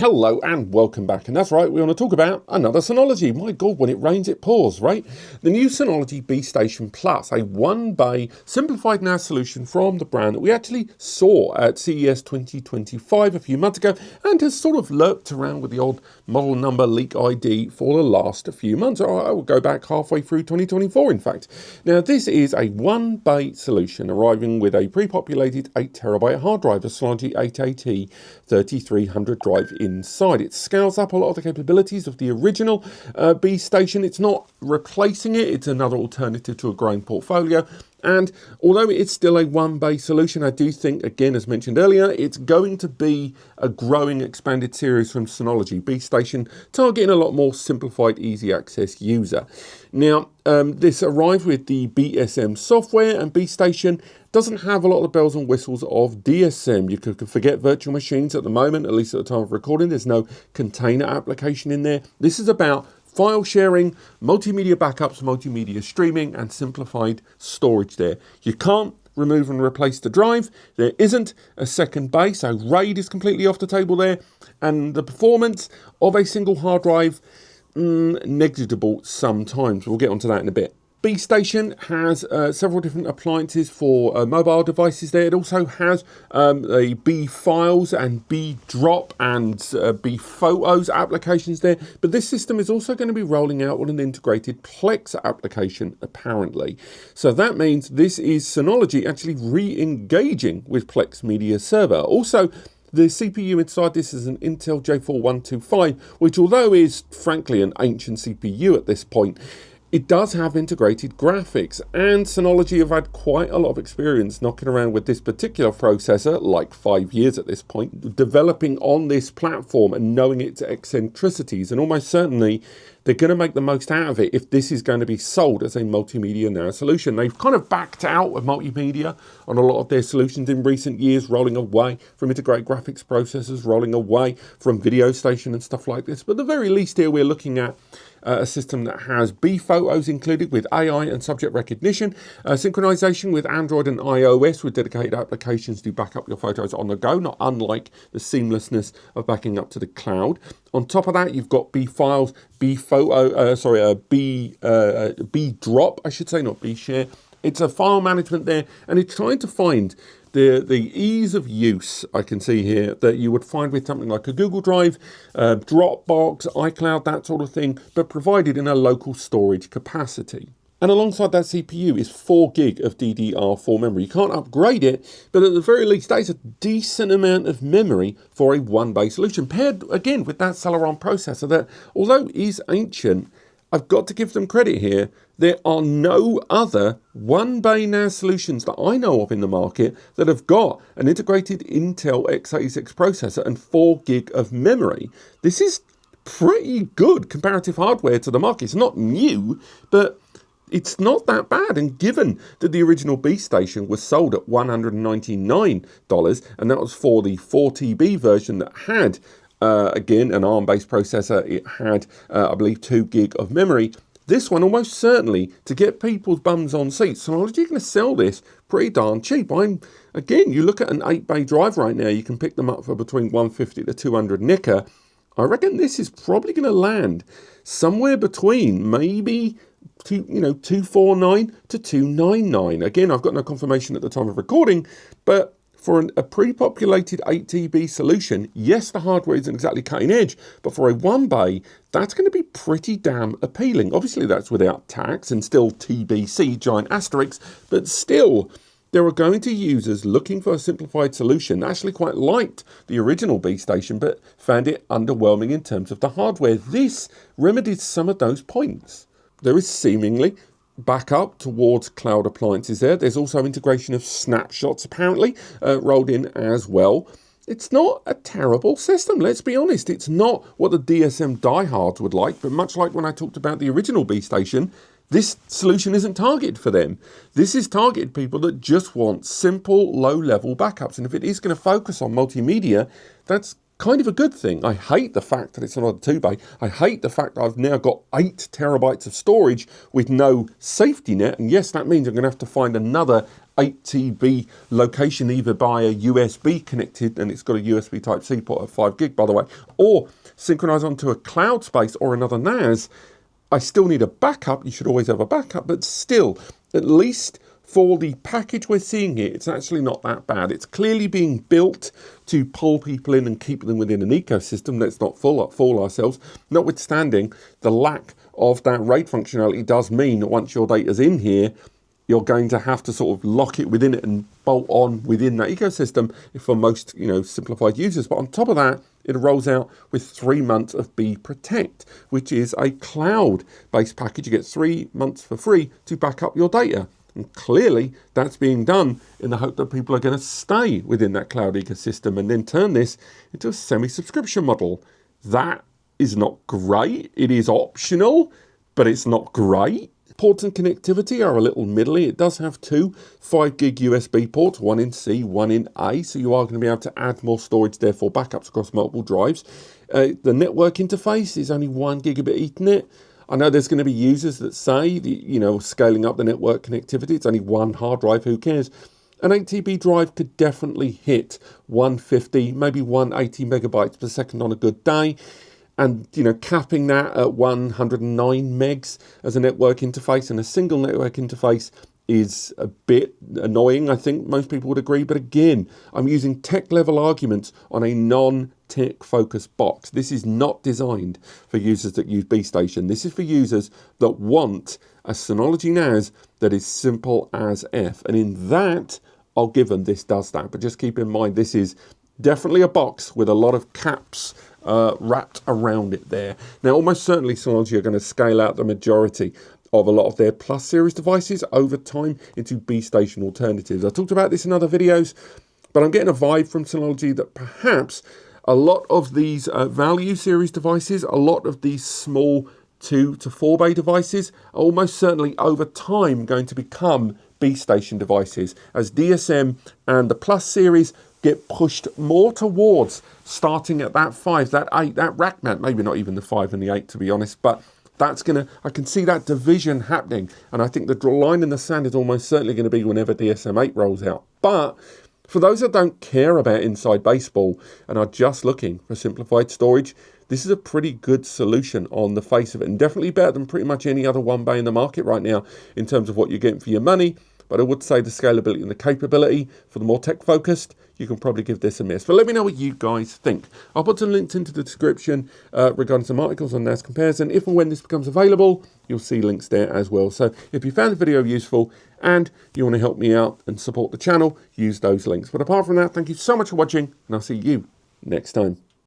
Hello and welcome back, and that's right, we want to talk about another Synology. My god, when it rains it pours, right? The new Synology BeeStation Plus, a one-bay simplified NAS solution from the brand that we actually saw at CES 2025 a few months ago and has sort of lurked around with the odd model number leak ID for the last few months, or I will go back halfway through 2024 in fact. Now this is a one-bay solution arriving with a pre-populated 8TB hard drive, a Synology 880 3300 drive inside. It scales up a lot of the capabilities of the original BeeStation. It's not replacing it, it's another alternative to a growing portfolio. And although it's still a one-bay solution, I do think, again, as mentioned earlier, it's going to be a growing expanded series from Synology BeeStation, targeting a lot more simplified, easy access user. Now, this arrived with the BSM software, and BeeStation doesn't have a lot of the bells and whistles of DSM. You could forget virtual machines at the moment, at least at the time of recording. There's no container application in there. This is about file sharing, multimedia backups, multimedia streaming, and simplified storage there. You can't remove and replace the drive. There isn't a second bay, so RAID is completely off the table there. And the performance of a single hard drive, negligible sometimes. We'll get onto that in a bit. BeeStation has several different appliances for mobile devices there. It also has a Beefiles and Beedrop and Beephotos applications there. But this system is also going to be rolling out with an integrated Plex application, apparently. So that means this is Synology actually re-engaging with Plex Media Server. Also, the CPU inside this is an Intel J4125, which although is frankly an ancient CPU at this point, it does have integrated graphics, and Synology have had quite a lot of experience knocking around with this particular processor, like 5 years at this point, developing on this platform and knowing its eccentricities, and almost certainly they're going to make the most out of it if this is going to be sold as a multimedia NAS solution. They've kind of backed out of multimedia on a lot of their solutions in recent years, rolling away from integrated graphics processors, rolling away from BeeStation and stuff like this. But at the very least here, we're looking at a system that has Beephotos included with AI and subject recognition, synchronization with Android and iOS with dedicated applications to back up your photos on the go, not unlike the seamlessness of backing up to the cloud. On top of that, you've got Beefiles, Beedrop, I should say, not BeeShare. It's a file management there, and it's trying to find the ease of use, I can see here, that you would find with something like a Google Drive, Dropbox, iCloud, that sort of thing, but provided in a local storage capacity. And alongside that CPU is 4 gig of DDR4 memory. You can't upgrade it, but at the very least, that is a decent amount of memory for a one-bay solution, paired again with that Celeron processor that, although is ancient, I've got to give them credit here. There are no other one-bay NAS solutions that I know of in the market that have got an integrated Intel x86 processor and 4 gig of memory. This is pretty good comparative hardware to the market. It's not new, but it's not that bad. And given that the original BeeStation was sold at $199, and that was for the 4TB version that had again, an ARM-based processor, it had, I believe, 2 gig of memory. This one, almost certainly, to get people's bums on seats, so you're going to sell this pretty darn cheap. Again, you look at an 8-bay drive right now, you can pick them up for between 150 to 200 nicker. I reckon this is probably going to land somewhere between maybe 249 to 299. Again, I've got no confirmation at the time of recording, but for a pre-populated 8TB solution, yes, the hardware isn't exactly cutting edge, but for a one-bay, that's going to be pretty damn appealing. Obviously, that's without tax and still TBC, giant asterisks, but still, there are going to users looking for a simplified solution that actually quite liked the original BeeStation, but found it underwhelming in terms of the hardware. This remedies some of those points. There is seemingly backup towards cloud appliances there. There's also integration of snapshots apparently rolled in as well. It's not a terrible system, let's be honest. It's not what the DSM diehards would like, but much like when I talked about the original BeeStation, this solution isn't targeted for them. This is targeted people that just want simple, low-level backups. And if it is going to focus on multimedia, that's kind of a good thing. I hate the fact that it's not a 2-bay. I hate the fact that I've now got 8 terabytes of storage with no safety net. And yes, that means I'm going to have to find another 8 TB location, either by a USB connected, and it's got a USB Type-C port at 5 gig, by the way, or synchronize onto a cloud space or another NAS, I still need a backup. You should always have a backup, but still, at least for the package we're seeing here, it's actually not that bad. It's clearly being built to pull people in and keep them within an ecosystem. Let's not fool ourselves. Notwithstanding, the lack of that RAID functionality does mean that once your data's in here, you're going to have to sort of lock it within it and bolt on within that ecosystem for most, simplified users. But on top of that, it rolls out with 3 months of BProtect, which is a cloud-based package. You get 3 months for free to back up your data. And clearly, that's being done in the hope that people are going to stay within that cloud ecosystem and then turn this into a semi-subscription model. That is not great. It is optional, but it's not great. Ports and connectivity are a little middly. It does have 2 5 gig USB ports, one in C, one in A, so you are going to be able to add more storage, therefore backups across multiple drives. The network interface is only 1 gigabit Ethernet. I know there's going to be users that say, scaling up the network connectivity, it's only 1 hard drive, who cares? An 8 TB drive could definitely hit 150, maybe 180 megabytes per second on a good day. And, capping that at 109 megs as a network interface, and a single network interface is a bit annoying, I think most people would agree. But again, I'm using tech level arguments on a non-tech focused box. This is not designed for users that use BeeStation. This is for users that want a Synology NAS that is simple as F. And in that, I'll give them this does that. But just keep in mind, this is definitely a box with a lot of caps wrapped around it there. Now, almost certainly Synology are going to scale out the majority of a lot of their Plus series devices over time into BeeStation alternatives. I talked about this in other videos, but I'm getting a vibe from Synology that perhaps a lot of these value series devices, a lot of these small 2 to 4 bay devices are almost certainly over time going to become BeeStation devices as DSM and the Plus series get pushed more towards starting at that 5, that 8, that rack mount, maybe not even the 5 and the 8 to be honest, but I can see that division happening, and I think the line in the sand is almost certainly going to be whenever DSM 8 rolls out. But for those that don't care about inside baseball and are just looking for simplified storage, this is a pretty good solution on the face of it, and definitely better than pretty much any other 1 bay in the market right now in terms of what you're getting for your money. But I would say the scalability and the capability for the more tech focused, you can probably give this a miss. But let me know what you guys think. I'll put some links into the description regarding some articles on NASCompares, and if and when this becomes available, you'll see links there as well. So if you found the video useful and you want to help me out and support the channel, use those links. But apart from that, thank you so much for watching, and I'll see you next time.